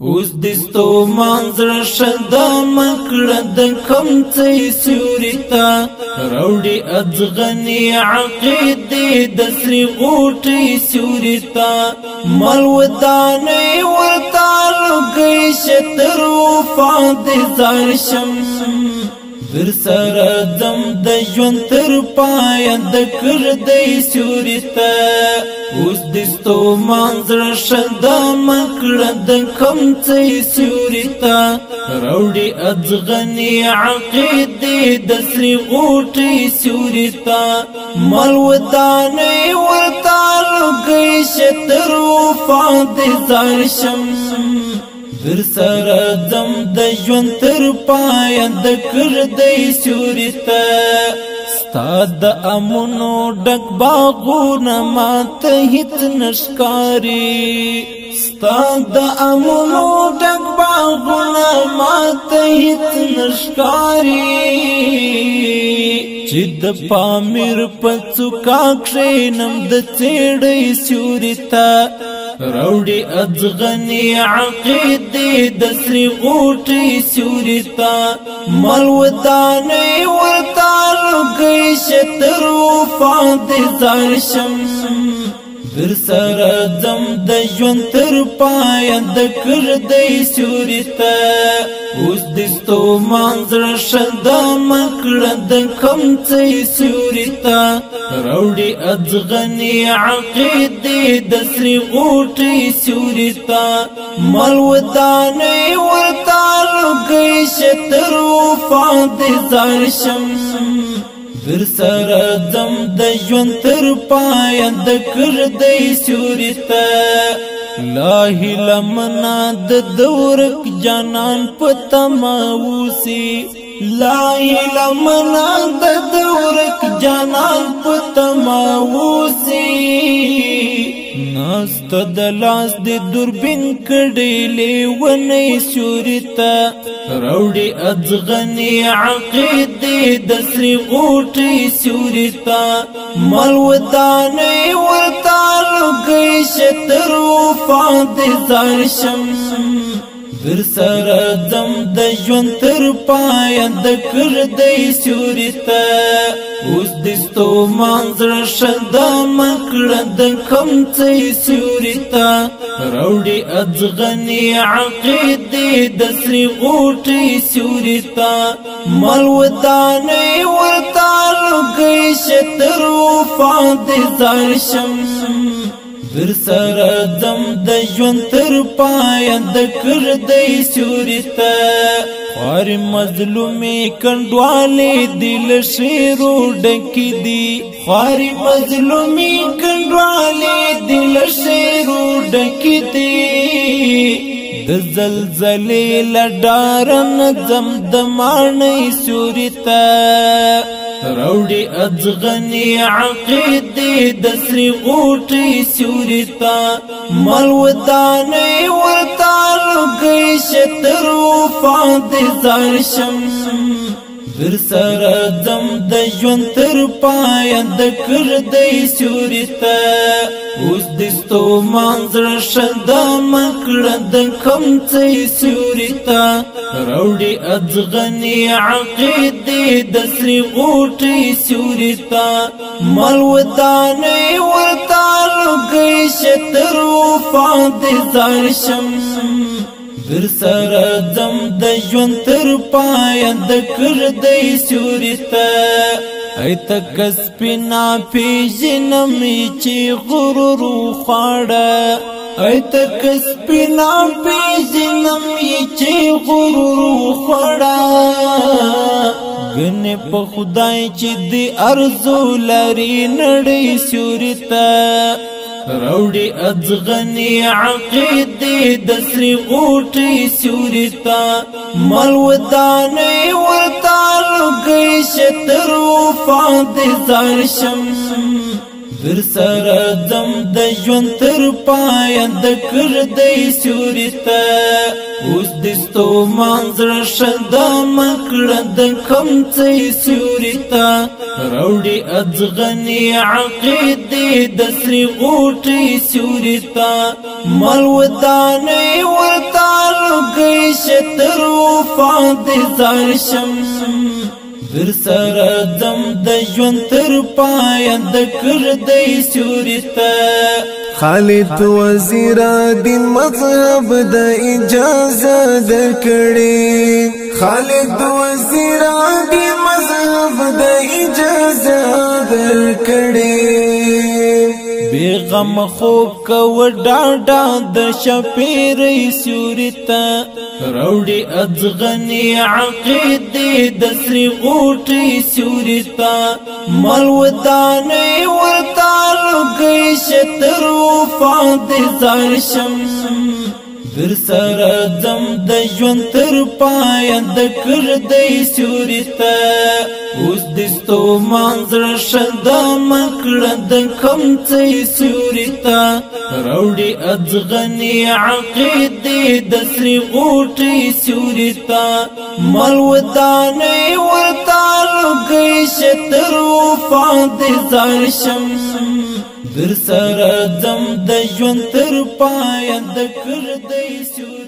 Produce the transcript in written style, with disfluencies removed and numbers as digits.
اوس دستو منظر شدا مکړه د کم څه سوري تا راوړي ازغني عقیدې د سری غوټي سوري تا مل ودانې ورته لګي شتر وفاد زارشم در سره دم د ژوند تر پایه د کړدی سوري ته اوس دستو منظر شدا مکړه د کم څه سوري ته راوړي ازغني عقیدې د سری غوټي سوري ته مل ودانې ورته لګي شتر وفاد زارشم در سره دم د ژوند تر پایه د کړدی سوري ته ستا د امنو ډک باغونه ماته هیڅ نشکاري ستا د امنو ډک باغونه ماته هیڅ نشکاري چې د پامیر په څوکا کښېنم د څېړۍ سوري ته راوړي ازغني عقیدې د سری غوټي سوري ته مل ودانې ورته لګي شتر وفاد زارشم در سره دم د ژوند تر پایه د کړدی سوري ته اوس دستو منظر شدا مکړه د کم څه سوري ته راوړي ازغني عقیدې د سری غوټي سوري ته مل ودانې ورته لګي شتر وفاد زارشم در سره دم د ژوند تر پایه د کړدی سوري ته لاهی لمنا د دورک جانان پتما وسی لاهی لمنا د دورک جانان پتما وسی ناست د لاس د دوربین کړي لیونی سوري ته راوړي ازغني عقیدې د سری غوټي سوري ته مل ودانې ورته لګي شتر وفاد زارشم در سره دم د ژوند تر پایه د کړدی سوري ته اوس دستو منظر شدا مکړه د کم څه سوري ته راوړي ازغني عقیدې د سری غوټي سوري ته مل ودانې ورته لګي شتر وفاد زارشم در سره دم د ژوند تر پایه د کړدی سوري ته خوار مظلومي کنډوالې دل شیرو ډکې دي خوار مظلومي کنډوالې دل شیرو ډکې دي د زلزلې لډارن زم د ماڼۍ سوري ته راوړي ازغني عقیدې د سری غوټي سوري ته مل ودانې ورته لګي شتر وفاد زارشم در سره دم د ژوند تر پایه د کړدی سوري ته اوس دستو منظر شدا مکړه د کم څه سوري ته راوړي ازغني عقیدې د سری غوټي سوري ته مل ودانې ورته لګي شتر وفاد زارشم در سره دم د ژوند تر پایه د کړدی سوري ته ای تک سپینا پیژنم چې غرور خواړه ای تک سپینا پیژنم چې غرور خواړه ګنې په خدای چې دی ارزو لري نړۍ سوري ته راوړي ازغني عقیدې د سری غوټي سوري ته مل ودانې ورته لګي شتر وفاد زارشم در سره دم د ژوند تر پایه د کړدی سوري ته اوس دستو منظر شدا مکړه د کم څه سوري ته راوړي ازغني عقیدې د سری غوټي سوري ته مل ودانې ورته شتر وفاد زارشم در سره دم د ژوند تر پایه د کړدی سیوري ته خالد وزیر دین مذهب د اجازه درکړي خالد وزیر دین مذهب د اجازه درکړي بیغم خوب کو ډاډا د شپېرې سیوري ته راوړي ازغني عقیدې د سري غوټې سیوري ته مل ودانې ورته لږی شتر وفاد زارشم در سره ځم د ژوند تر پایه د کړدی سیوري ته اوس د ستومان زړه ښه دمه کړه د کمڅۍ سیوري ته راوړي ازغني عقیدې د سري غوټې سیوري ته مل ودانې ورته لږی شتر وفاد زارشم در سره ځم د ژوند تر پایه د کړدی سیوري